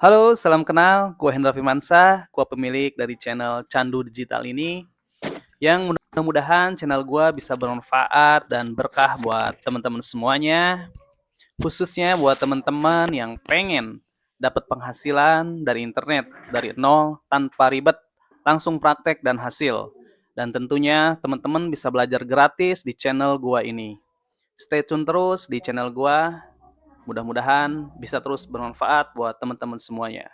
Halo, salam kenal. Gua Hendra Firmansyah, gua pemilik dari channel Candu Digital ini yang mudah-mudahan channel gua bisa bermanfaat dan berkah buat teman-teman semuanya, khususnya buat teman-teman yang pengen dapat penghasilan dari internet dari nol tanpa ribet, langsung praktek dan hasil. Dan tentunya teman-teman bisa belajar gratis di channel gua ini. Stay tune terus di channel gua. Mudah-mudahan bisa terus bermanfaat buat teman-teman semuanya.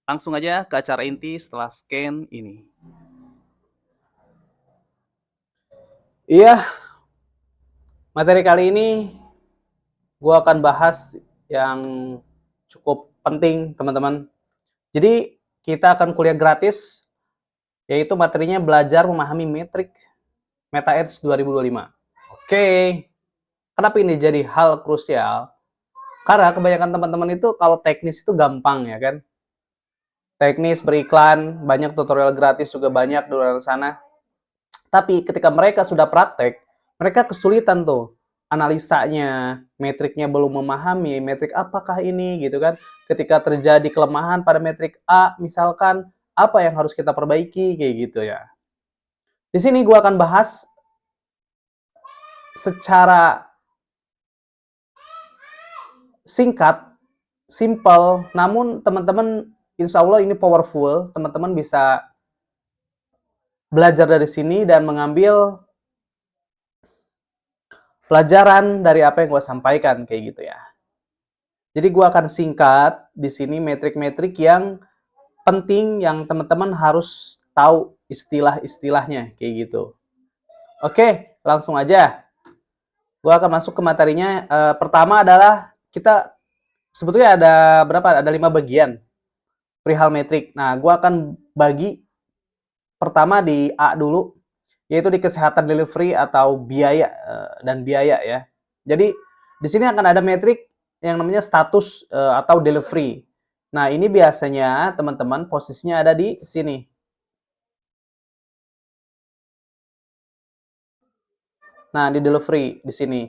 Langsung aja ke acara inti setelah scan ini. Iya, materi kali ini gue akan bahas yang cukup penting, teman-teman. Jadi, kita akan kuliah gratis, yaitu materinya belajar memahami metrik MetaEdge 2025. Oke, kenapa ini jadi hal krusial? Karena kebanyakan teman-teman itu kalau teknis itu gampang, ya kan? Teknis, beriklan, banyak tutorial gratis juga banyak di luar sana. Tapi ketika mereka sudah praktek, mereka kesulitan tuh analisanya, metriknya belum memahami, metrik apakah ini gitu kan. Ketika terjadi kelemahan pada metrik A, misalkan apa yang harus kita perbaiki kayak gitu ya. Di sini gua akan bahas secara singkat, simple, namun teman-teman insya Allah ini powerful, teman-teman bisa belajar dari sini dan mengambil pelajaran dari apa yang gue sampaikan kayak gitu ya. Jadi gue akan singkat di sini metrik-metrik yang penting yang teman-teman harus tahu istilah-istilahnya kayak gitu. Oke, langsung aja. Gue akan masuk ke materinya. Pertama adalah kita sebetulnya ada berapa? Ada 5 bagian perihal metrik. Nah, gue akan bagi pertama di A dulu, yaitu di kesehatan delivery atau biaya dan biaya ya. Jadi di sini akan ada metrik yang namanya status atau delivery. Nah, ini biasanya teman-teman posisinya ada di sini. Nah, di delivery di sini.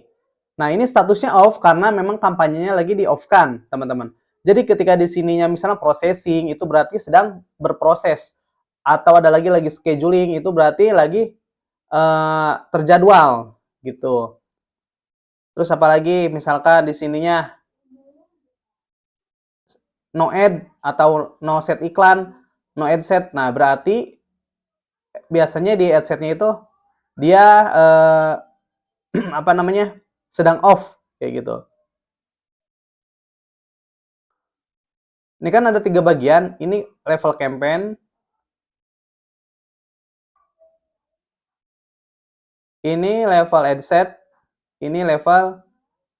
Nah, ini statusnya off karena memang kampanyenya lagi di off-kan, teman-teman. Jadi ketika di sininya misalnya processing itu berarti sedang berproses atau ada lagi scheduling itu berarti lagi terjadwal gitu. Terus apalagi misalkan di sininya no ad atau no set iklan, no ad set. Nah, berarti biasanya di ad setnya itu dia apa namanya? Sedang off kayak gitu. Ini kan ada 3 bagian, ini level campaign, ini level ad set, ini level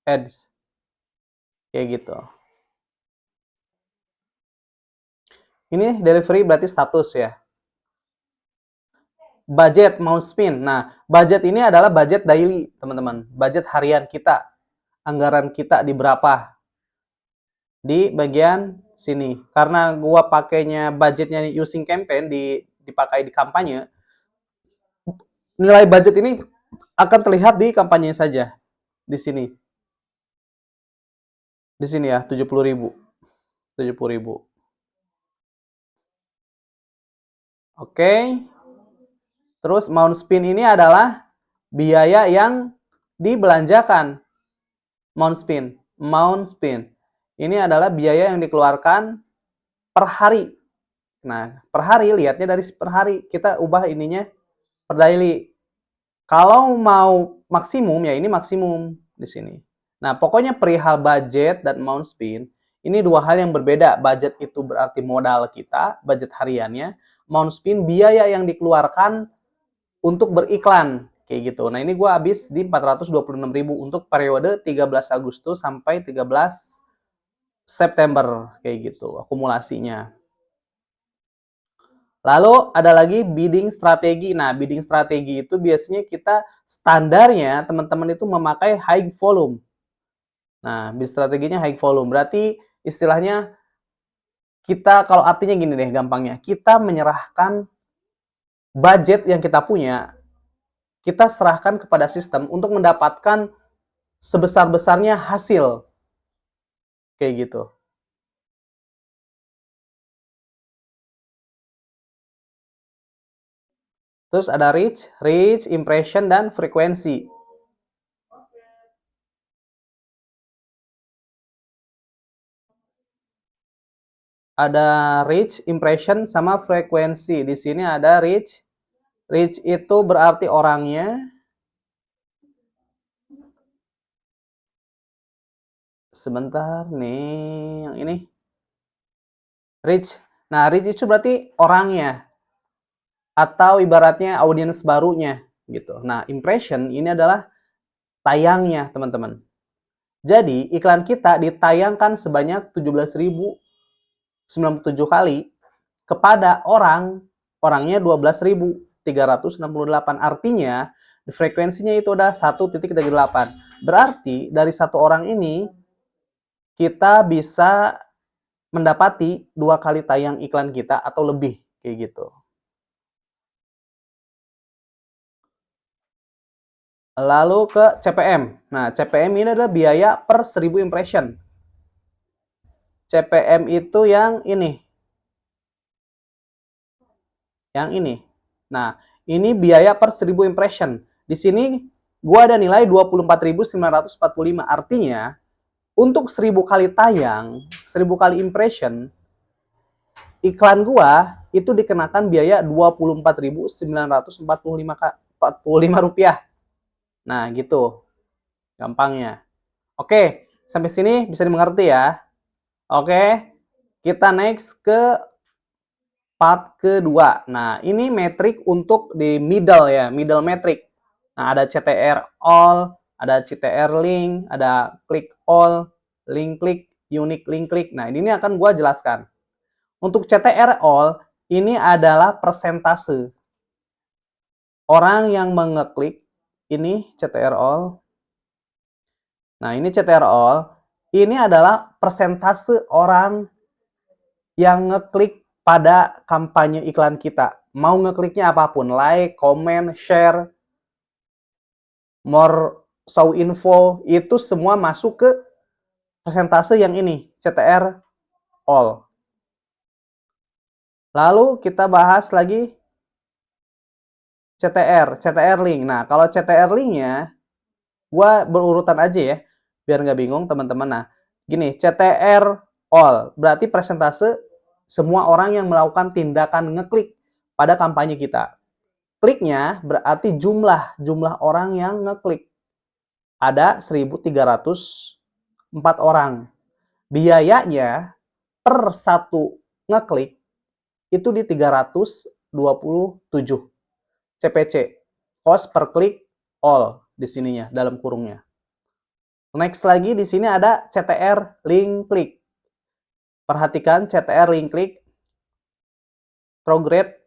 ads. Kayak gitu. Ini delivery berarti status ya. Budget mau spin. Nah, budget ini adalah budget daily, teman-teman. Budget harian kita. Anggaran kita di berapa? Di bagian sini. Karena gua pakainya budgetnya using campaign dipakai di kampanye, nilai budget ini akan terlihat di kampanye saja. Di sini. Di sini ya, 70.000. 70.000. Oke. Terus mount spin ini adalah biaya yang dibelanjakan. Mount spin. Mount spin. Ini adalah biaya yang dikeluarkan per hari. Nah, per hari lihatnya dari per hari. Kita ubah ininya per daily. Kalau mau maksimum ya ini maksimum di sini. Nah, pokoknya perihal budget dan mount spin ini dua hal yang berbeda. Budget itu berarti modal kita, budget hariannya. Mount spin biaya yang dikeluarkan untuk beriklan kayak gitu. Nah, ini gue habis di 426.000 untuk periode 13 Agustus sampai 13 September kayak gitu akumulasinya. Lalu ada lagi bidding strategi. Nah, bidding strategi itu biasanya kita standarnya teman-teman itu memakai high volume. Nah, bidding strateginya high volume. Berarti istilahnya kita kalau artinya gini deh gampangnya. Kita menyerahkan budget yang kita punya, kita serahkan kepada sistem untuk mendapatkan sebesar-besarnya hasil. Kayak gitu. Terus ada reach, impression, dan frekuensi. Ada reach, impression, sama frekuensi. Di sini ada reach. Reach itu berarti orangnya. Sebentar nih, yang ini. Reach. Nah, reach itu berarti orangnya. Atau ibaratnya audiens barunya gitu. Nah, impression ini adalah tayangnya, teman-teman. Jadi, iklan kita ditayangkan sebanyak 17.097 kali kepada orangnya 12.368. Artinya, frekuensinya itu udah 1.38. Berarti dari satu orang ini kita bisa mendapati 2 kali tayang iklan kita atau lebih kayak gitu. Lalu ke CPM. Nah, CPM ini adalah biaya per 1000 impression. CPM itu yang ini. Yang ini. Nah, ini biaya per 1000 impression. Di sini gua ada nilai 24.945. Artinya, untuk 1000 kali tayang, 1000 kali impression, iklan gua itu dikenakan biaya 24.945 rupiah. Nah, gitu. Gampangnya. Oke, sampai sini bisa dimengerti ya. Oke, kita next ke part kedua. Nah, ini metrik untuk di middle ya, middle metric. Nah, ada CTR all, ada CTR link, ada click all, link click, unique link click. Nah, ini akan gua jelaskan. Untuk CTR all, ini adalah persentase orang yang mengeklik. Ini CTR all. Nah, ini CTR all. Ini adalah persentase orang yang ngeklik pada kampanye iklan kita. Mau ngekliknya apapun, like, comment, share, more show info, itu semua masuk ke persentase yang ini, CTR all. Lalu kita bahas lagi CTR link. Nah, kalau CTR linknya, gua berurutan aja ya, biar nggak bingung teman-teman. Nah, gini, CTR all berarti persentase semua orang yang melakukan tindakan ngeklik pada kampanye kita. Kliknya berarti jumlah orang yang ngeklik. Ada 1.304 orang. Biayanya per satu ngeklik itu di 327 CPC. Cost per click all di sininya dalam kurungnya. Next lagi di sini ada CTR link click. Perhatikan CTR link click prograde.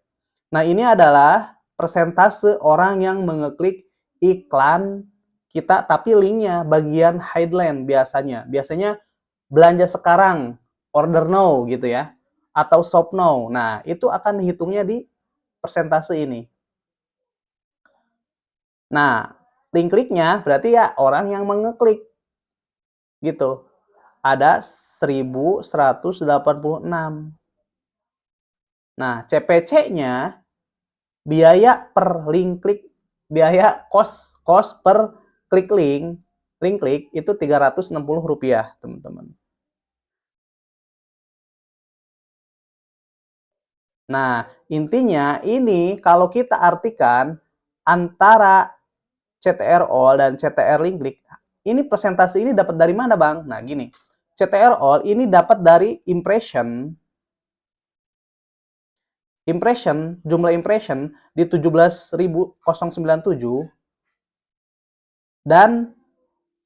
Nah, ini adalah persentase orang yang mengeklik iklan kita tapi linknya bagian headline biasanya. Biasanya belanja sekarang, order now gitu ya. Atau shop now. Nah, itu akan dihitungnya di persentase ini. Nah, link kliknya berarti ya orang yang mengeklik. Gitu. Ada 1.186. Nah, CPC-nya biaya per link klik, biaya cost per klik link klik itu Rp360, teman-teman. Nah, intinya ini kalau kita artikan antara CTR all dan CTR link klik, ini persentase ini dapat dari mana, Bang? Nah, gini. CTR all ini dapat dari impression, jumlah impression di 17.097 dan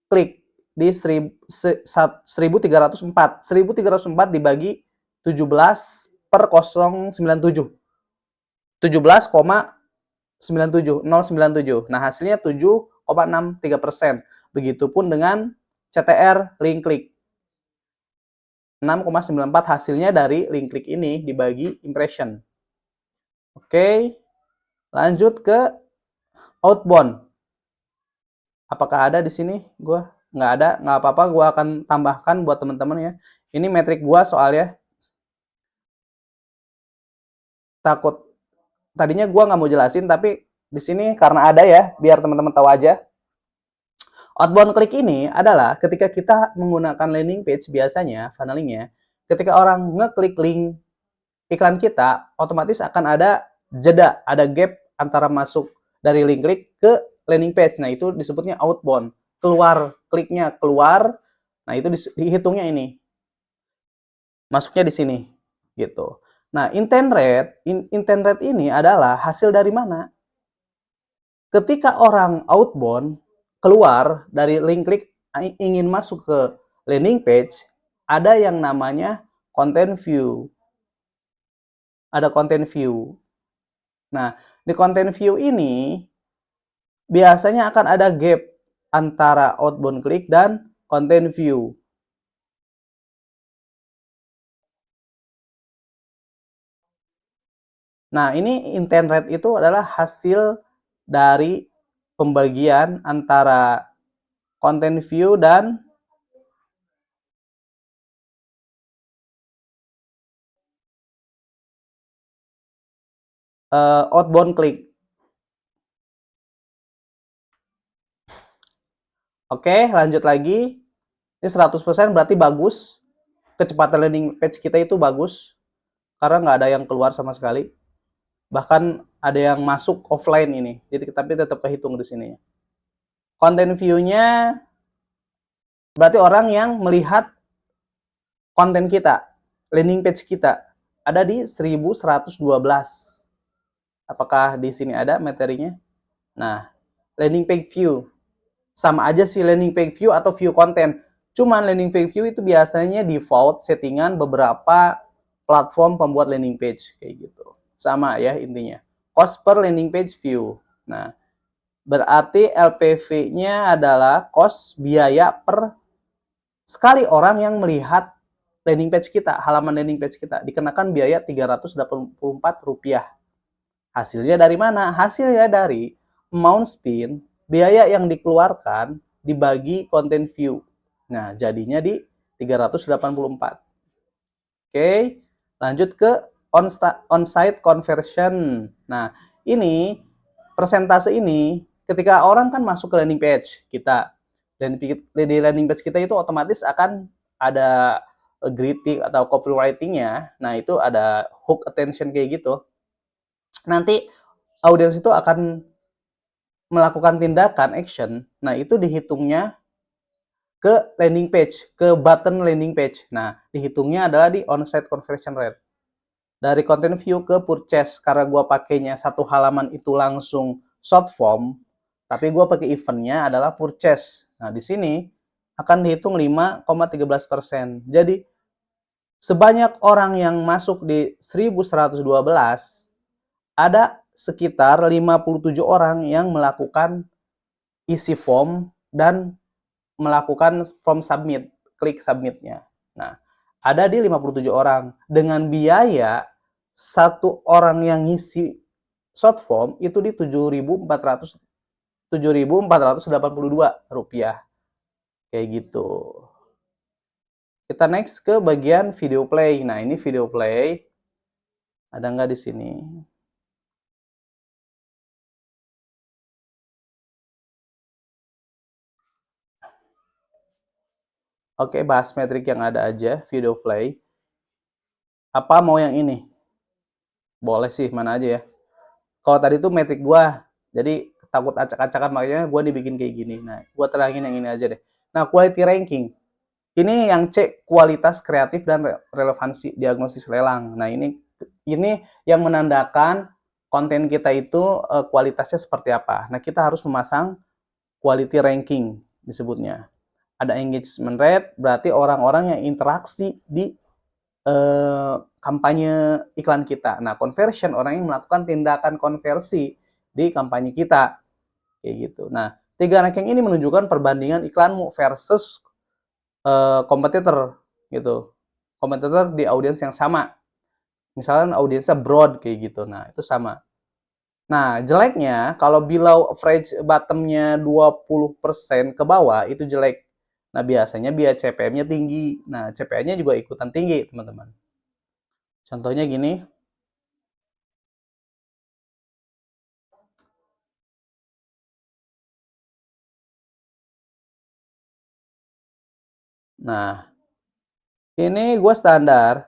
klik di 1.304. 1.304 dibagi 17 per 097. 17,097. Nah, hasilnya 7,63%. Begitupun dengan CTR link klik. 6,94 hasilnya dari link klik ini dibagi impression. Oke, lanjut ke outbound. Apakah ada di sini? Gua nggak ada, nggak apa-apa. Gua akan tambahkan buat teman-teman ya. Ini metrik gua soalnya. tadinya gue nggak mau jelasin, tapi di sini karena ada ya, biar teman-teman tahu aja. Outbound click ini adalah ketika kita menggunakan landing page biasanya, funnelingnya, ketika orang ngeklik link iklan kita, otomatis akan ada jeda, ada gap antara masuk dari link klik ke landing page. Nah, itu disebutnya outbound. Keluar, kliknya keluar, nah itu dihitungnya ini. Masuknya di sini, gitu. Nah, intent rate ini adalah hasil dari mana? Ketika orang outbound keluar dari link klik ingin masuk ke landing page, ada yang namanya content view. Ada content view. Nah, di content view ini biasanya akan ada gap antara outbound klik dan content view. Nah, ini intent rate itu adalah hasil dari pembagian antara content view dan outbound klik. Oke, lanjut lagi. Ini 100% berarti bagus. Kecepatan landing page kita itu bagus. Karena nggak ada yang keluar sama sekali. Bahkan ada yang masuk offline ini. Jadi tapi tetap kehitung di sini. Content view-nya berarti orang yang melihat konten kita, landing page kita ada di 1112. Apakah di sini ada materinya? Nah, landing page view. Sama aja sih landing page view atau view content. Cuman landing page view itu biasanya default settingan beberapa platform pembuat landing page kayak gitu. Sama ya intinya. Cost per landing page view. Nah, berarti LPV-nya adalah cost biaya per sekali orang yang melihat landing page kita, halaman landing page kita, dikenakan biaya Rp384. Hasilnya dari mana? Hasilnya dari amount spend, biaya yang dikeluarkan dibagi content view. Nah, jadinya di 384. Oke, lanjut ke on-site conversion. Nah, ini persentase ini ketika orang kan masuk ke landing page kita, dan di landing page kita itu otomatis akan ada greeting atau copywriting-nya. Nah, itu ada hook attention kayak gitu. Nanti audiens itu akan melakukan tindakan action. Nah, itu dihitungnya ke landing page, ke button landing page. Nah, dihitungnya adalah di on-site conversion rate. Dari content view ke purchase, karena gue pakainya satu halaman itu langsung short form, tapi gue pakai eventnya adalah purchase. Nah, di sini akan dihitung 5,13%. Jadi, sebanyak orang yang masuk di 1112, ada sekitar 57 orang yang melakukan isi form dan melakukan form submit, klik submitnya. Nah, ada di 57 orang dengan biaya satu orang yang ngisi short form itu di Rp7.482. Kayak gitu. Kita next ke bagian video play. Nah, ini video play. Ada nggak di sini? Oke, bahas metrik yang ada aja, video play. Apa mau yang ini? Boleh sih, mana aja ya. Kalau tadi tuh metrik gua, jadi takut acak-acakan makanya gua dibikin kayak gini. Nah, gua terangin yang ini aja deh. Nah, quality ranking. Ini yang C, kualitas kreatif dan relevansi diagnosis lelang. Nah, ini yang menandakan konten kita itu kualitasnya seperti apa. Nah, kita harus memasang quality ranking disebutnya. Ada engagement rate, berarti orang-orang yang interaksi di kampanye iklan kita. Nah, conversion, orang yang melakukan tindakan konversi di kampanye kita. Kayak gitu. Nah, 3 ranking ini menunjukkan perbandingan iklanmu versus kompetitor gitu. Kompetitor di audiens yang sama. Misalnya audiensnya broad kayak gitu. Nah, itu sama. Nah, jeleknya kalau below average bottom-nya 20% ke bawah itu jelek. Nah, biasanya biaya CPM-nya tinggi. Nah, CPM-nya juga ikutan tinggi, teman-teman. Contohnya gini. Nah, ini gue standar.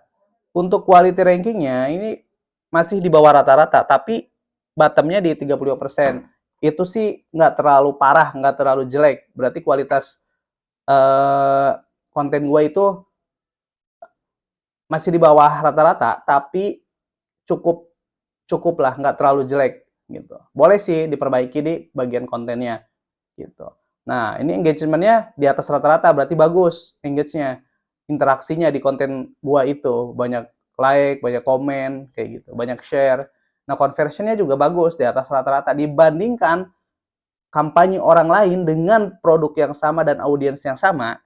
Untuk quality rankingnya ini masih di bawah rata-rata, tapi bottomnya di 35%. Itu sih nggak terlalu parah, nggak terlalu jelek. Berarti kualitas konten gue itu masih di bawah rata-rata, tapi cukup cukup lah, nggak terlalu jelek gitu. Boleh sih diperbaiki di bagian kontennya gitu. Nah, ini engagementnya di atas rata-rata, berarti bagus engage-nya. Interaksinya di konten gua itu banyak like, banyak komen, kayak gitu, banyak share. Nah, conversionnya juga bagus di atas rata-rata dibandingkan kampanye orang lain dengan produk yang sama dan audiens yang sama.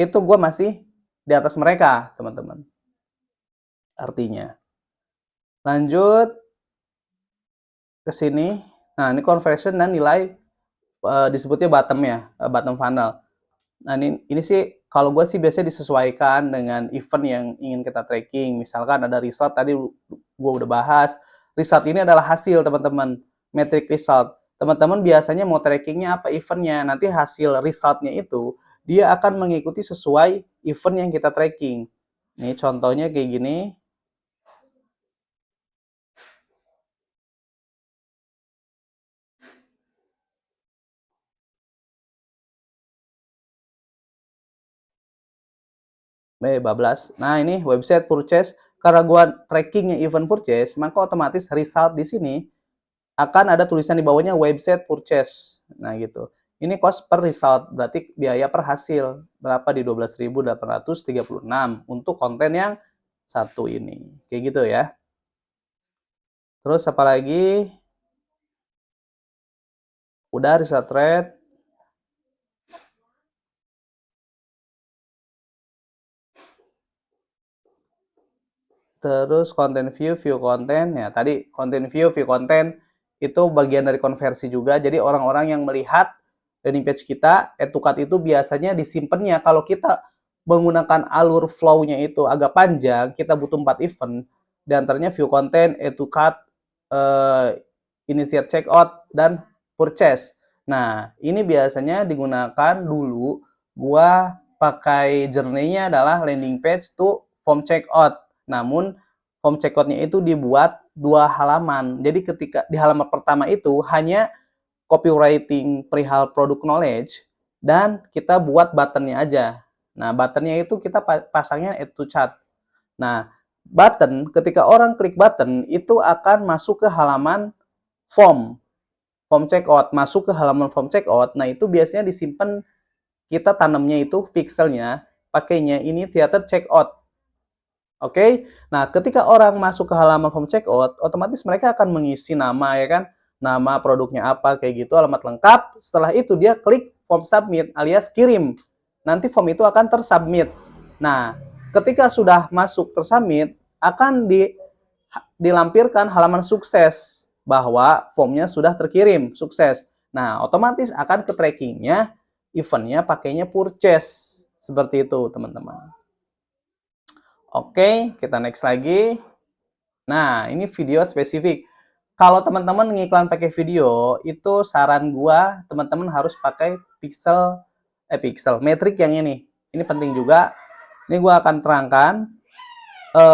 Itu gua masih di atas mereka, teman-teman. Artinya. Lanjut ke sini. Nah, ini conversion dan nilai disebutnya bottom ya, bottom funnel. Nah, ini sih kalau gue sih biasanya disesuaikan dengan event yang ingin kita tracking. Misalkan ada result tadi gue udah bahas. Result ini adalah hasil, teman-teman. Metric result. Teman-teman biasanya mau trackingnya apa eventnya. Nanti hasil resultnya itu dia akan mengikuti sesuai event yang kita tracking. Nih contohnya kayak gini. bablas. Nah, ini website purchase. Karena gua trackingnya event purchase, maka otomatis result di sini akan ada tulisan di bawahnya website purchase. Nah, gitu. Ini cost per result, berarti biaya per hasil. Berapa di 12.836 untuk konten yang satu ini. Kayak gitu ya. Terus apa lagi? Udah result rate. Terus konten view, view konten. Ya, tadi konten view, view konten itu bagian dari konversi juga. Jadi orang-orang yang melihat landing page kita, add to cart itu biasanya disimpannya. Kalau kita menggunakan alur flow-nya itu agak panjang, kita butuh 4 event. Di antaranya view konten, add to cart, initiate checkout, dan purchase. Nah, ini biasanya digunakan dulu gua pakai journey-nya adalah landing page to form checkout. Namun form checkout-nya itu dibuat 2 halaman. Jadi ketika di halaman pertama itu hanya copywriting perihal produk knowledge dan kita buat button-nya aja. Nah, button-nya itu kita pasangnya add to cart. Nah, button ketika orang klik button itu akan masuk ke halaman form checkout, masuk ke halaman form checkout. Nah, itu biasanya disimpan, kita tanamnya itu pixelnya pakainya ini theater checkout. Oke. Nah, ketika orang masuk ke halaman form checkout, otomatis mereka akan mengisi nama ya kan, nama produknya apa kayak gitu, alamat lengkap. Setelah itu dia klik form submit alias kirim. Nanti form itu akan tersubmit. Nah, ketika sudah masuk tersubmit, akan dilampirkan halaman sukses bahwa formnya sudah terkirim sukses. Nah, otomatis akan ke trackingnya eventnya pakainya purchase seperti itu, teman-teman. Oke, kita next lagi. Nah, ini video spesifik. Kalau teman-teman ngiklan pakai video, itu saran gua teman-teman harus pakai pixel metrik yang ini. Ini penting juga. Ini gua akan terangkan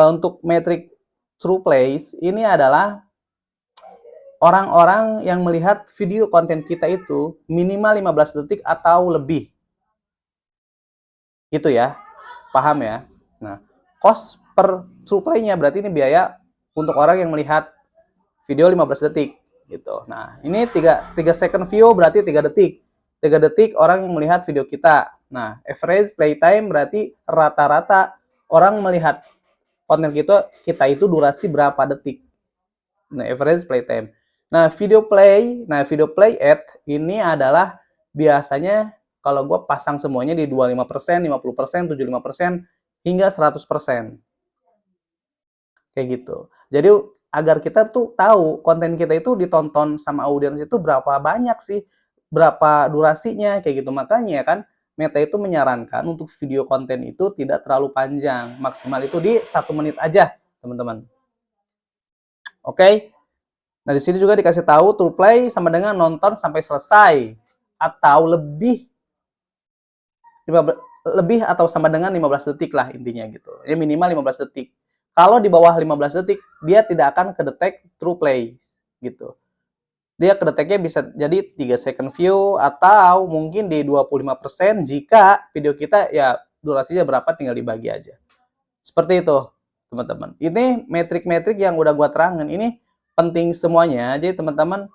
untuk metrik true plays ini adalah orang-orang yang melihat video konten kita itu minimal 15 detik atau lebih. Gitu ya. Paham ya? Nah, cost per true play-nya berarti ini biaya untuk orang yang melihat video 15 detik gitu. Nah, ini 3 second view berarti 3 detik. 3 detik orang yang melihat video kita. Nah, average playtime berarti rata-rata orang melihat konten kita itu durasi berapa detik. Nah, average playtime. Nah, video play ad ini adalah biasanya kalau gue pasang semuanya di 25%, 50%, 75%, hingga 100%. Kayak gitu. Jadi agar kita tuh tahu konten kita itu ditonton sama audiens itu berapa banyak sih, berapa durasinya, kayak gitu. Makanya kan Meta itu menyarankan untuk video konten itu tidak terlalu panjang, maksimal itu di 1 menit aja, teman-teman. Oke? Nah, di sini juga dikasih tahu to play sama dengan nonton sampai selesai atau lebih atau sama dengan 15 detik lah intinya gitu. Ya minimal 15 detik. Kalau di bawah 15 detik, dia tidak akan kedetek true play gitu. Dia kedeteknya bisa jadi 3 second view atau mungkin di 25% jika video kita ya durasinya berapa tinggal dibagi aja. Seperti itu, teman-teman. Ini metrik-metrik yang udah gua terangin. Ini penting semuanya. Jadi teman-teman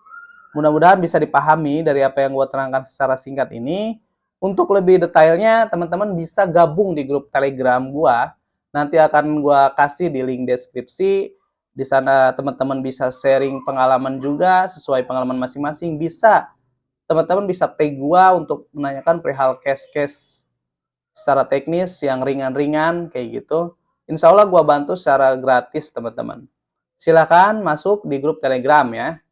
mudah-mudahan bisa dipahami dari apa yang gua terangkan secara singkat ini. Untuk lebih detailnya, teman-teman bisa gabung di grup Telegram gua. Nanti akan gua kasih di link deskripsi. Di sana teman-teman bisa sharing pengalaman juga sesuai pengalaman masing-masing. Bisa teman-teman bisa tag gua untuk menanyakan perihal case-case secara teknis yang ringan-ringan kayak gitu. Insya Allah gua bantu secara gratis teman-teman. Silakan masuk di grup Telegram ya.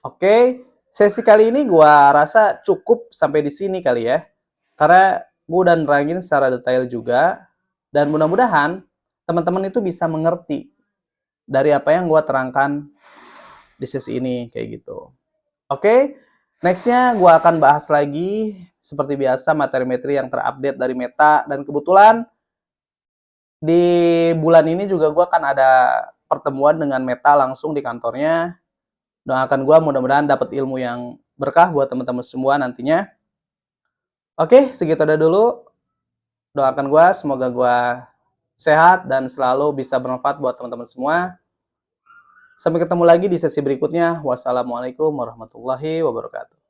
Oke, sesi kali ini gua rasa cukup sampai di sini kali ya. Karena gua udah nerangin secara detail juga dan mudah-mudahan teman-teman itu bisa mengerti dari apa yang gua terangkan di sesi ini kayak gitu. Oke, nextnya gua akan bahas lagi seperti biasa materi-materi yang terupdate dari Meta dan kebetulan di bulan ini juga gue akan ada pertemuan dengan Meta langsung di kantornya. Doakan gue mudah-mudahan dapat ilmu yang berkah buat teman-teman semua nantinya. Oke, segitu aja dulu. Doakan gue, semoga gue sehat dan selalu bisa bermanfaat buat teman-teman semua. Sampai ketemu lagi di sesi berikutnya. Wassalamualaikum warahmatullahi wabarakatuh.